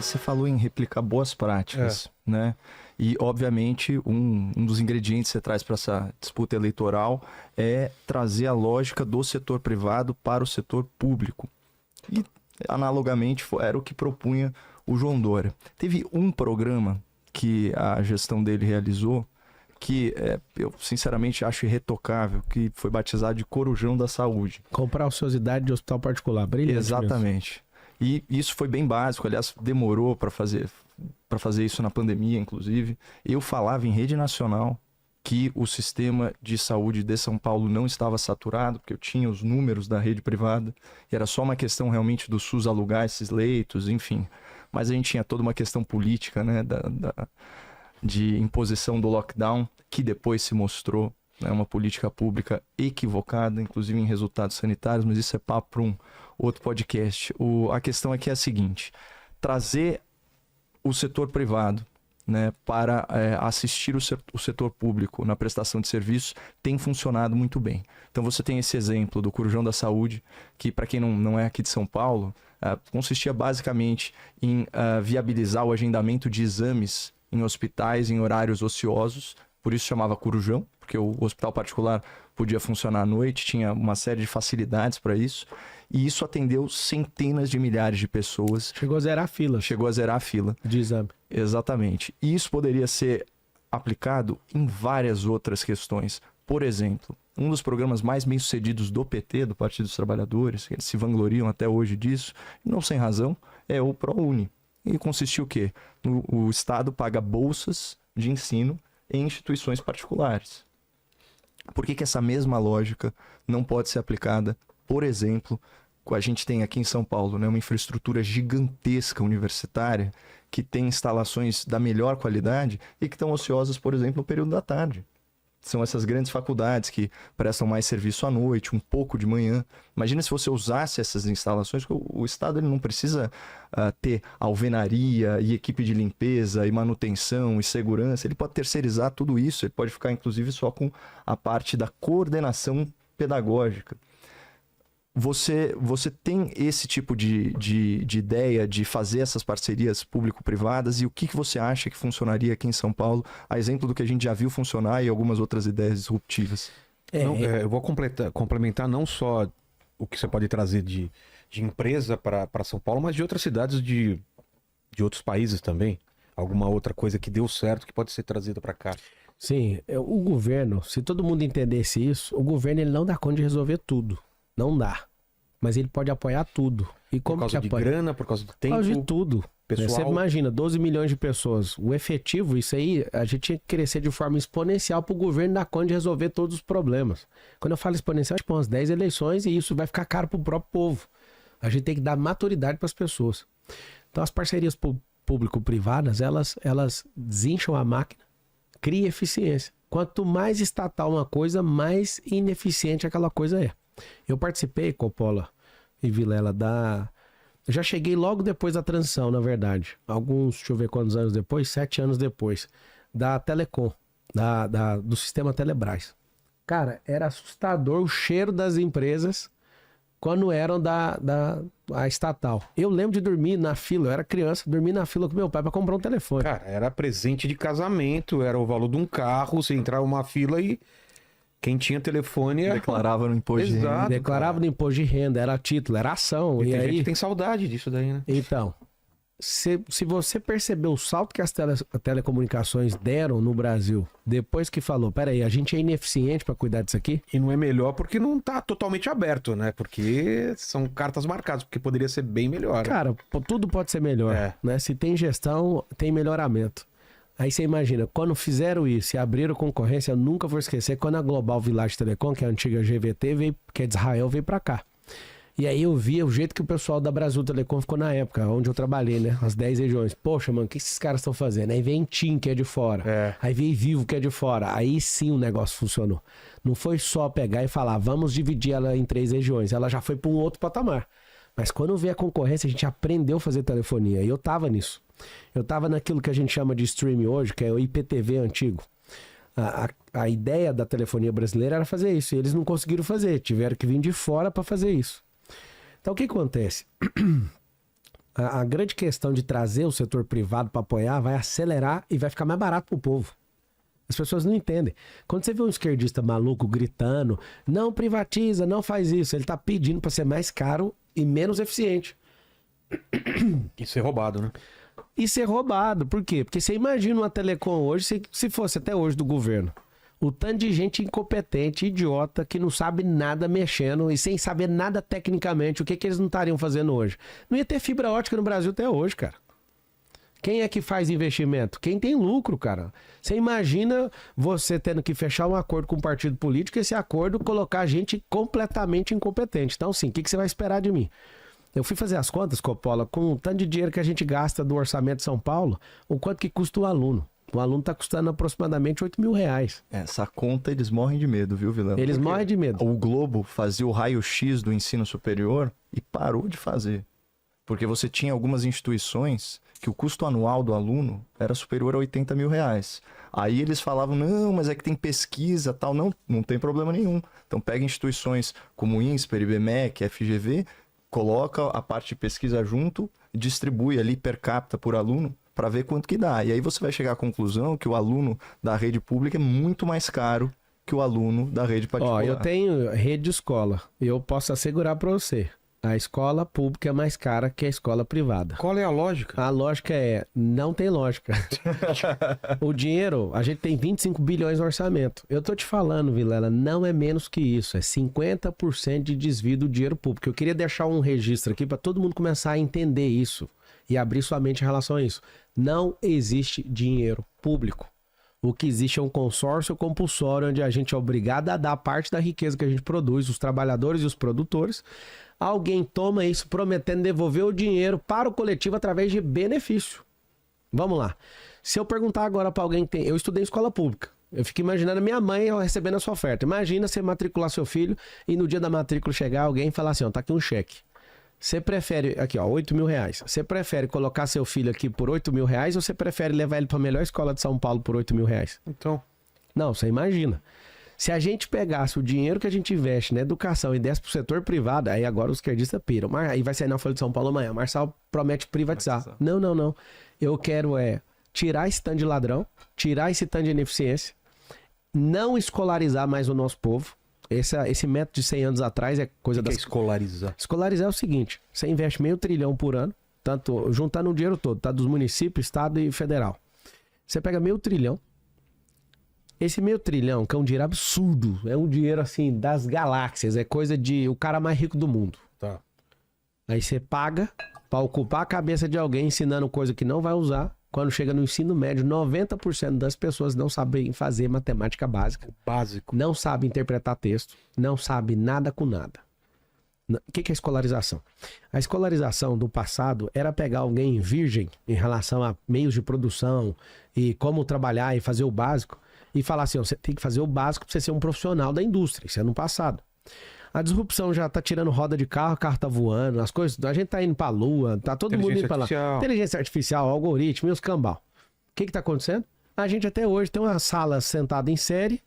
Você falou em replicar boas práticas, né? E, obviamente, um dos ingredientes que você traz para essa disputa eleitoral é trazer a lógica do setor privado para o setor público. E, analogamente, era o que propunha o João Dória. Teve um programa que a gestão dele realizou que eu, sinceramente, acho irretocável, que foi batizado de Corujão da Saúde. Comprar ociosidade de hospital particular, brilhante. Exatamente. E isso foi bem básico, aliás, demorou para fazer isso na pandemia, inclusive. Eu falava em rede nacional que o sistema de saúde de São Paulo não estava saturado, porque eu tinha os números da rede privada, e era só uma questão realmente do SUS alugar esses leitos, enfim. Mas a gente tinha toda uma questão política, né, de imposição do lockdown, que depois se mostrou, né, uma política pública equivocada, inclusive em resultados sanitários, mas isso é papo para um outro podcast. A questão aqui é a seguinte: trazer o setor privado, né, para assistir o setor público na prestação de serviços tem funcionado muito bem. Então você tem esse exemplo do Corujão da Saúde, que para quem não é aqui de São Paulo, consistia basicamente em viabilizar o agendamento de exames em hospitais em horários ociosos, por isso chamava Corujão, porque o hospital particular podia funcionar à noite, tinha uma série de facilidades para isso, e isso atendeu centenas de milhares de pessoas. Chegou a zerar a fila. De exame. Exatamente. E isso poderia ser aplicado em várias outras questões. Por exemplo, um dos programas mais bem-sucedidos do PT, do Partido dos Trabalhadores, eles se vangloriam até hoje disso, e não sem razão, é o ProUni. E consistiu o quê? O Estado paga bolsas de ensino em instituições particulares. Por que essa mesma lógica não pode ser aplicada, por exemplo, a gente tem aqui em São Paulo, né, uma infraestrutura gigantesca universitária que tem instalações da melhor qualidade e que estão ociosas, por exemplo, no período da tarde. São essas grandes faculdades que prestam mais serviço à noite, um pouco de manhã. Imagina se você usasse essas instalações, o Estado ele não precisa ter alvenaria e equipe de limpeza e manutenção e segurança. Ele pode terceirizar tudo isso, ele pode ficar inclusive só com a parte da coordenação pedagógica. Você tem esse tipo de ideia de fazer essas parcerias público-privadas e o que você acha que funcionaria aqui em São Paulo, a exemplo do que a gente já viu funcionar e algumas outras ideias disruptivas? Eu vou complementar não só o que você pode trazer de empresa para São Paulo, mas de outras cidades de outros países também. Alguma outra coisa que deu certo que pode ser trazida para cá. Sim, o governo, se todo mundo entendesse isso, o governo ele não dá conta de resolver tudo. Não dá. Mas ele pode apoiar tudo. E como por causa de grana, por causa do tempo? Por causa de tudo. Pessoal. Você imagina, 12 milhões de pessoas. O efetivo, isso aí, a gente tinha que crescer de forma exponencial para o governo dar conta de resolver todos os problemas. Quando eu falo exponencial, tipo umas 10 eleições e isso vai ficar caro para o próprio povo. A gente tem que dar maturidade para as pessoas. Então as parcerias público-privadas, elas desincham a máquina, cria eficiência. Quanto mais estatal uma coisa, mais ineficiente aquela coisa é. Eu participei, Coppola e Vilela, eu já cheguei logo depois da transição, na verdade. Deixa eu ver quantos anos depois, 7 anos depois, da Telecom, do sistema Telebrás. Cara, era assustador o cheiro das empresas quando eram da estatal. Eu lembro de dormir na fila, eu era criança, dormir na fila com meu pai para comprar um telefone. Cara, era presente de casamento, era o valor de um carro, você entrava numa fila e quem tinha telefone declarava no imposto de renda. Declarava no imposto de renda, era título, era ação. E tem aí gente que tem saudade disso daí, né? Então, se você percebeu o salto que as telecomunicações deram no Brasil, depois que falou, peraí, a gente é ineficiente para cuidar disso aqui? E não é melhor porque não tá totalmente aberto, né? Porque são cartas marcadas, porque poderia ser bem melhor. Cara, tudo pode ser melhor, né? Se tem gestão, tem melhoramento. Aí você imagina, quando fizeram isso e abriram concorrência, eu nunca vou esquecer quando a Global Village Telecom, que é a antiga GVT, que é de Israel, veio pra cá. E aí eu via o jeito que o pessoal da Brasil Telecom ficou na época, onde eu trabalhei, né? As 10 regiões. Poxa, mano, o que esses caras estão fazendo? Aí vem TIM, que é de fora. Aí vem Vivo, que é de fora. Aí sim o negócio funcionou. Não foi só pegar e falar, vamos dividir ela em 3 regiões. Ela já foi pra um outro patamar. Mas quando veio a concorrência, a gente aprendeu a fazer telefonia. E eu tava nisso. Eu tava naquilo que a gente chama de streaming hoje, que é o IPTV antigo. A ideia da telefonia brasileira era fazer isso. E eles não conseguiram fazer. Tiveram que vir de fora para fazer isso. Então o que acontece? A grande questão de trazer o setor privado para apoiar vai acelerar e vai ficar mais barato pro povo. As pessoas não entendem. Quando você vê um esquerdista maluco gritando, não privatiza, não faz isso, ele tá pedindo para ser mais caro e menos eficiente. E ser roubado, né? E ser roubado. Por quê? Porque você imagina uma telecom hoje, se fosse até hoje do governo, o tanto de gente incompetente, idiota, que não sabe nada mexendo e sem saber nada tecnicamente, o que eles não estariam fazendo hoje? Não ia ter fibra ótica no Brasil até hoje, cara. Quem é que faz investimento? Quem tem lucro, cara. Você imagina você tendo que fechar um acordo com um partido político e esse acordo colocar gente completamente incompetente. Então, sim, o que você vai esperar de mim? Eu fui fazer as contas, Coppola, com o tanto de dinheiro que a gente gasta do orçamento de São Paulo, o quanto que custa o aluno. O aluno está custando aproximadamente R$8.000. Essa conta eles morrem de medo, viu, Vilano? Eles morrem de medo. O Globo fazia o raio-x do ensino superior e parou de fazer. Porque você tinha algumas instituições que o custo anual do aluno era superior a R$80.000. Aí eles falavam, não, mas é que tem pesquisa tal. Não tem problema nenhum. Então pega instituições como o INSPER, IBMEC, FGV, coloca a parte de pesquisa junto e distribui ali per capita por aluno para ver quanto que dá. E aí você vai chegar à conclusão que o aluno da rede pública é muito mais caro que o aluno da rede particular. Ó, eu tenho rede de escola. Eu posso assegurar para você. A escola pública é mais cara que a escola privada. Qual é a lógica? A lógica é, não tem lógica. O dinheiro, a gente tem 25 bilhões no orçamento. Eu tô te falando, Vilela, não é menos que isso. É 50% de desvio do dinheiro público. Eu queria deixar um registro aqui para todo mundo começar a entender isso e abrir sua mente em relação a isso. Não existe dinheiro público. O que existe é um consórcio compulsório onde a gente é obrigado a dar parte da riqueza que a gente produz, os trabalhadores e os produtores. Alguém toma isso prometendo devolver o dinheiro para o coletivo através de benefício. Vamos lá. Se eu perguntar agora para alguém que tem... Eu estudei em escola pública. Eu fico imaginando a minha mãe recebendo a sua oferta. Imagina você matricular seu filho e no dia da matrícula chegar alguém e falar assim, ó, tá aqui um cheque. Você prefere... Aqui, ó, R$8.000. Você prefere colocar seu filho aqui por R$8.000 ou você prefere levar ele para a melhor escola de São Paulo por R$8.000? Então... Não, você imagina. Se a gente pegasse o dinheiro que a gente investe na educação e desse pro setor privado, aí agora os esquerdistas piram. Aí vai sair na Folha de São Paulo amanhã. Marçal promete privatizar. Não. Eu quero tirar esse tanto de ladrão, tirar esse tanto de ineficiência, não escolarizar mais o nosso povo. Esse método de 100 anos atrás é coisa das... escolarizar? Escolarizar é o seguinte, você investe R$500 bilhão por ano, tanto juntando o dinheiro todo, tá? Dos municípios, estado e federal. Você pega R$500 bilhão, esse R$500 bilhão, que é um dinheiro absurdo, é um dinheiro assim das galáxias, é coisa de o cara mais rico do mundo. Tá. Aí você paga pra ocupar a cabeça de alguém ensinando coisa que não vai usar. Quando chega no ensino médio, 90% das pessoas não sabem fazer matemática básica. Básico. Não sabem interpretar texto, não sabem nada com nada. O que é escolarização? A escolarização do passado era pegar alguém virgem em relação a meios de produção e como trabalhar e fazer o básico e falar assim, ó, você tem que fazer o básico para você ser um profissional da indústria. Isso é no passado. A disrupção já tá tirando roda de carro, o carro tá voando, as coisas, a gente tá indo pra lua, tá todo mundo indo pra lá. Inteligência artificial, algoritmo e os cambal. O que tá acontecendo? A gente até hoje tem uma sala sentada em série,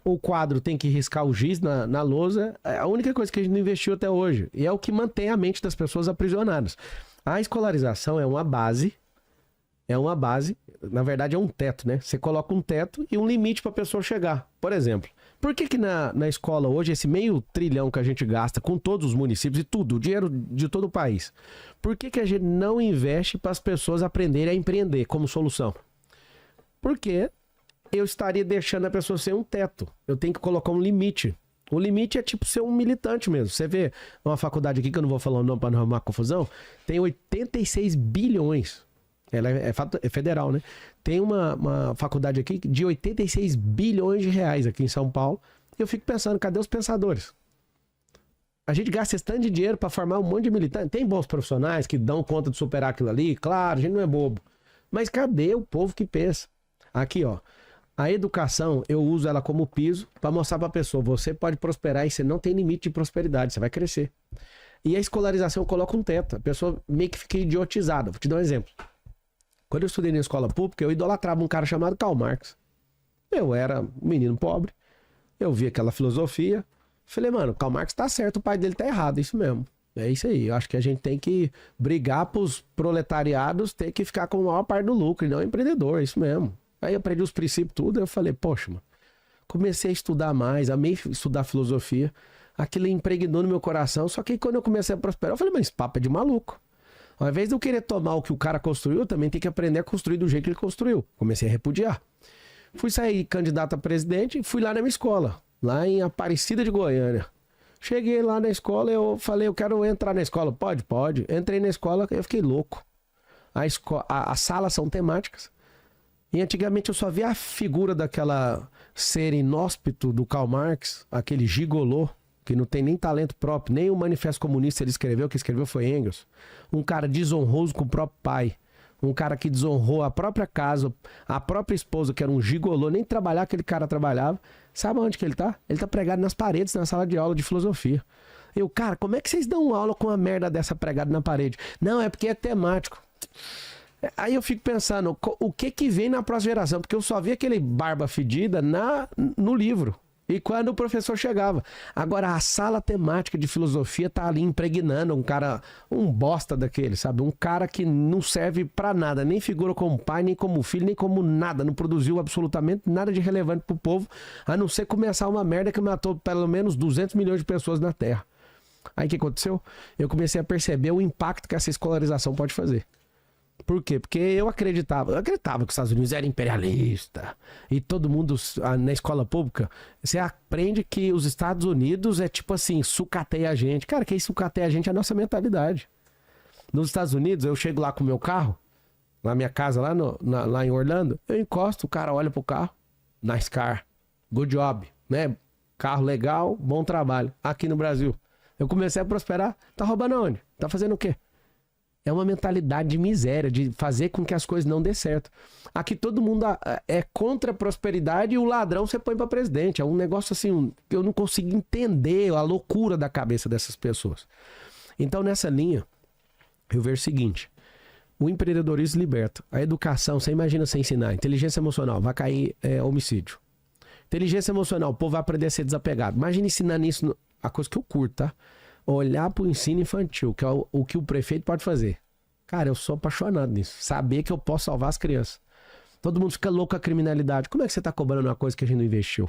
o quadro tem que riscar o giz na lousa, é a única coisa que a gente não investiu até hoje. E é o que mantém a mente das pessoas aprisionadas. A escolarização é uma base, na verdade é um teto, né? Você coloca um teto e um limite pra pessoa chegar. Por exemplo, por que na escola hoje, esse R$500 bilhão que a gente gasta com todos os municípios e tudo, o dinheiro de todo o país, por que a gente não investe para as pessoas aprenderem a empreender como solução? Porque eu estaria deixando a pessoa ser um teto. Eu tenho que colocar um limite. O limite é tipo ser um militante mesmo. Você vê uma faculdade aqui, que eu não vou falar o nome para não arrumar confusão, tem 86 bilhões. Ela é federal, né? Tem uma faculdade aqui de 86 bilhões de reais aqui em São Paulo. E eu fico pensando, cadê os pensadores? A gente gasta esse tanto de dinheiro para formar um monte de militantes. Tem bons profissionais que dão conta de superar aquilo ali. Claro, a gente não é bobo. Mas cadê o povo que pensa? Aqui, ó. A educação, eu uso ela como piso para mostrar para a pessoa, você pode prosperar e você não tem limite de prosperidade, você vai crescer. E a escolarização coloca um teto. A pessoa meio que fica idiotizada. Vou te dar um exemplo. Quando eu estudei na escola pública, eu idolatrava um cara chamado Karl Marx. Eu era um menino pobre, eu vi aquela filosofia, falei, mano, Karl Marx tá certo, o pai dele tá errado, isso mesmo. É isso aí. Eu acho que a gente tem que brigar pros proletariados ter que ficar com a maior parte do lucro e não empreendedor, é isso mesmo. Aí eu aprendi os princípios tudo, eu falei, poxa, mano, comecei a estudar mais, amei estudar filosofia, aquilo impregnou no meu coração, só que quando eu comecei a prosperar, eu falei, mas esse papo é de maluco. Ao invés de eu querer tomar o que o cara construiu, eu também tenho que aprender a construir do jeito que ele construiu. Comecei a repudiar. Fui sair candidato a presidente e fui lá na minha escola, lá em Aparecida de Goiânia. Cheguei lá na escola, eu falei, eu quero entrar na escola. Pode, pode. Entrei na escola, eu fiquei louco. As salas são temáticas. E antigamente eu só via a figura daquela ser inóspito do Karl Marx, aquele gigolô, que não tem nem talento próprio, nem o Manifesto Comunista ele escreveu, quem escreveu foi Engels. Um cara desonroso com o próprio pai. Um cara que desonrou a própria casa, a própria esposa, que era um gigolô, nem trabalhar aquele cara trabalhava. Sabe onde que ele tá? Ele tá pregado nas paredes, na sala de aula de filosofia. Eu, cara, como é que vocês dão aula com uma merda dessa pregada na parede? Não, é porque é temático. Aí eu fico pensando, o que vem na próxima geração? Porque eu só vi aquele barba fedida no livro. E quando o professor chegava. Agora, a sala temática de filosofia tá ali impregnando um cara, um bosta daquele, sabe? Um cara que não serve pra nada, nem figura como pai, nem como filho, nem como nada. Não produziu absolutamente nada de relevante pro povo, a não ser começar uma merda que matou pelo menos 200 milhões de pessoas na Terra. Aí o que aconteceu? Eu comecei a perceber o impacto que essa escolarização pode fazer. Por quê? Porque eu acreditava que os Estados Unidos era imperialista e todo mundo na escola pública, você aprende que os Estados Unidos é tipo assim, sucateia a gente. Cara, quem sucateia a gente é a nossa mentalidade. Nos Estados Unidos, eu chego lá com o meu carro, na minha casa lá em Orlando, eu encosto, o cara olha pro carro, nice car, good job, né? Carro legal, bom trabalho. Aqui no Brasil, eu comecei a prosperar, tá roubando onde? Tá fazendo o quê? É uma mentalidade de miséria, de fazer com que as coisas não dê certo. Aqui todo mundo é contra a prosperidade e o ladrão você põe para presidente. É um negócio assim, eu não consigo entender a loucura da cabeça dessas pessoas. Então, nessa linha, eu vejo o seguinte. O empreendedorismo liberta. A educação, você imagina você ensinar. Inteligência emocional, vai cair homicídio. Inteligência emocional, o povo vai aprender a ser desapegado. Imagina ensinando isso, a coisa que eu curto, tá? Olhar pro ensino infantil, que é o que o prefeito pode fazer. Cara, eu sou apaixonado nisso. Saber que eu posso salvar as crianças. Todo mundo fica louco com a criminalidade. Como é que você tá cobrando uma coisa que a gente não investiu?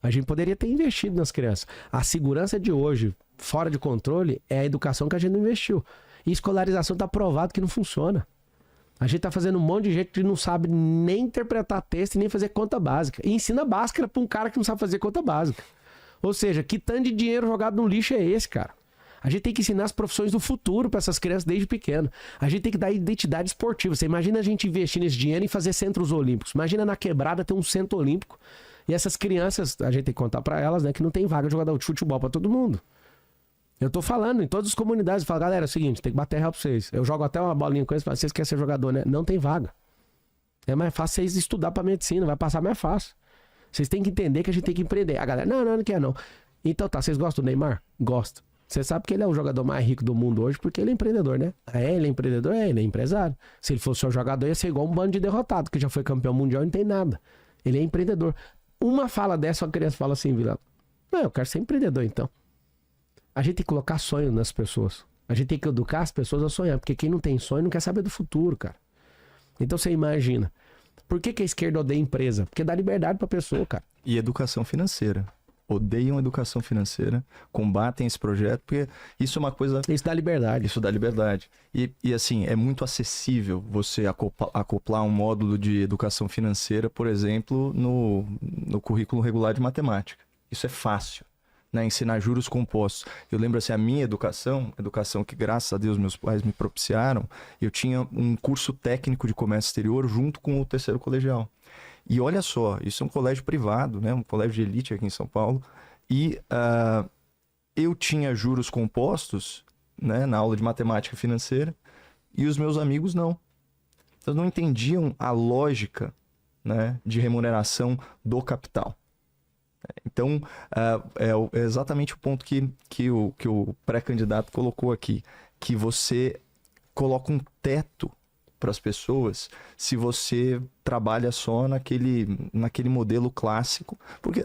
A gente poderia ter investido nas crianças. A segurança de hoje, fora de controle, é a educação que a gente não investiu. E escolarização tá provado que não funciona. A gente tá fazendo um monte de gente que não sabe nem interpretar texto e nem fazer conta básica. E ensina básica pra um cara que não sabe fazer conta básica. Ou seja, que tanto de dinheiro jogado no lixo é esse, cara? A gente tem que ensinar as profissões do futuro para essas crianças desde pequeno. A gente tem que dar identidade esportiva. Você imagina a gente investir nesse dinheiro em fazer centros olímpicos. Imagina na quebrada ter um centro olímpico. E essas crianças, a gente tem que contar para elas, né, que não tem vaga de jogador de futebol para todo mundo. Eu tô falando em todas as comunidades, eu falo, galera, é o seguinte, tem que bater real pra vocês. Eu jogo até uma bolinha com eles, falo, vocês querem ser jogador, né? Não tem vaga. É mais fácil vocês estudar para medicina, vai passar mais fácil. Vocês têm que entender que a gente tem que empreender. A galera, não quer não. Então tá, vocês gostam do Neymar? Gosto. Você sabe que ele é o jogador mais rico do mundo hoje porque ele é empreendedor, né? Ele é empreendedor? Ele é empresário. Se ele fosse só jogador, ia ser igual um bando de derrotado, que já foi campeão mundial e não tem nada. Ele é empreendedor. Uma fala dessa, a criança fala assim, Vila, não, eu quero ser empreendedor então. A gente tem que colocar sonho nas pessoas. A gente tem que educar as pessoas a sonhar, porque quem não tem sonho não quer saber do futuro, cara. Então você imagina, por que a esquerda odeia empresa? Porque dá liberdade pra pessoa, cara. E educação financeira. Odeiam educação financeira, combatem esse projeto, porque isso é uma coisa... Isso dá liberdade. Isso dá liberdade. E assim, é muito acessível você acoplar um módulo de educação financeira, por exemplo, no currículo regular de matemática. Isso é fácil, né? Ensinar juros compostos. Eu lembro assim, a minha educação que graças a Deus meus pais me propiciaram, eu tinha um curso técnico de comércio exterior junto com o terceiro colegial. E olha só, isso é um colégio privado, né? Um colégio de elite aqui em São Paulo. E eu tinha juros compostos, né? Na aula de matemática financeira e os meus amigos não. Então não entendiam a lógica, né? De remuneração do capital. Então é exatamente o ponto que o pré-candidato colocou aqui. Que você coloca um teto para as pessoas se você trabalha só naquele modelo clássico, porque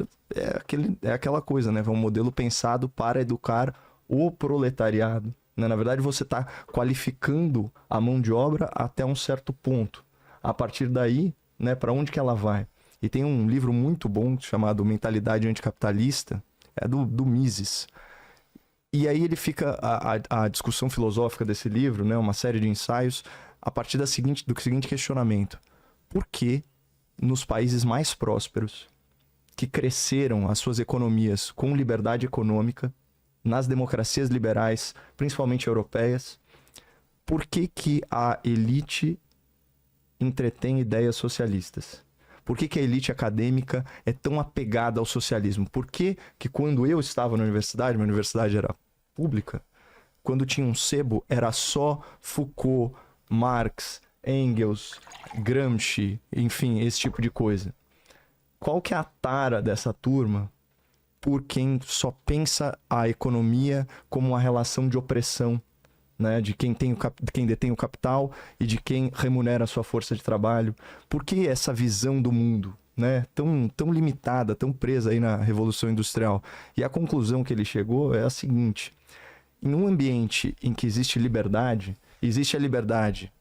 é aquela coisa, né? É um modelo pensado para educar o proletariado, né? Na verdade, você está qualificando a mão de obra até um certo ponto. A partir daí, né, para onde que ela vai? E tem um livro muito bom chamado Mentalidade Anticapitalista, é do Mises. E aí ele fica, a discussão filosófica desse livro, né, uma série de ensaios, a partir do seguinte questionamento. Por que nos países mais prósperos, que cresceram as suas economias com liberdade econômica, nas democracias liberais, principalmente europeias, por que a elite entretém ideias socialistas? Por que a elite acadêmica é tão apegada ao socialismo? Por que quando eu estava na universidade, minha universidade era pública, quando tinha um sebo, era só Foucault, Marx, Engels, Gramsci, enfim, esse tipo de coisa. Qual que é a tara dessa turma por quem só pensa a economia como uma relação de opressão, né? De quem detém o capital e de quem remunera a sua força de trabalho? Por que essa visão do mundo, né? Tão limitada, tão presa aí na Revolução Industrial? E a conclusão que ele chegou é a seguinte: em um ambiente em que existe a liberdade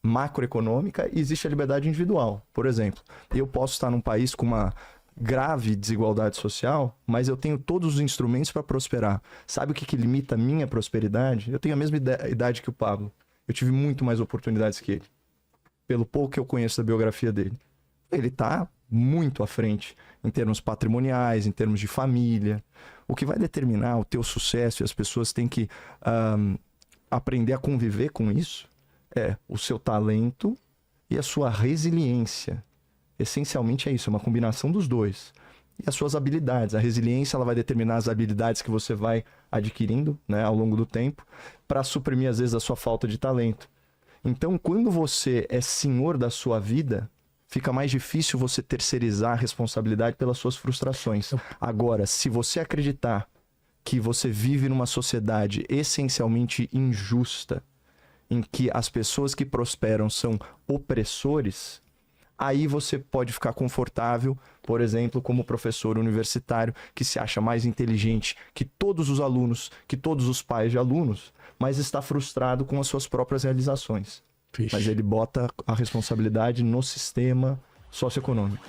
macroeconômica e existe a liberdade individual. Por exemplo, eu posso estar num país com uma grave desigualdade social, mas eu tenho todos os instrumentos para prosperar. Sabe o que limita a minha prosperidade? Eu tenho a mesma idade que o Pablo. Eu tive muito mais oportunidades que ele. Pelo pouco que eu conheço da biografia dele. Ele está muito à frente em termos patrimoniais, em termos de família. O que vai determinar o teu sucesso, e as pessoas têm que aprender a conviver com isso, é o seu talento e a sua resiliência. Essencialmente é isso, é uma combinação dos dois. E as suas habilidades. A resiliência, ela vai determinar as habilidades que você vai adquirindo, né, ao longo do tempo, para suprimir, às vezes, a sua falta de talento. Então, quando você é senhor da sua vida, fica mais difícil você terceirizar a responsabilidade pelas suas frustrações. Agora, se você acreditar que você vive numa sociedade essencialmente injusta, em que as pessoas que prosperam são opressores, aí você pode ficar confortável, por exemplo, como professor universitário que se acha mais inteligente que todos os alunos, que todos os pais de alunos, mas está frustrado com as suas próprias realizações. Mas ele bota a responsabilidade no sistema socioeconômico.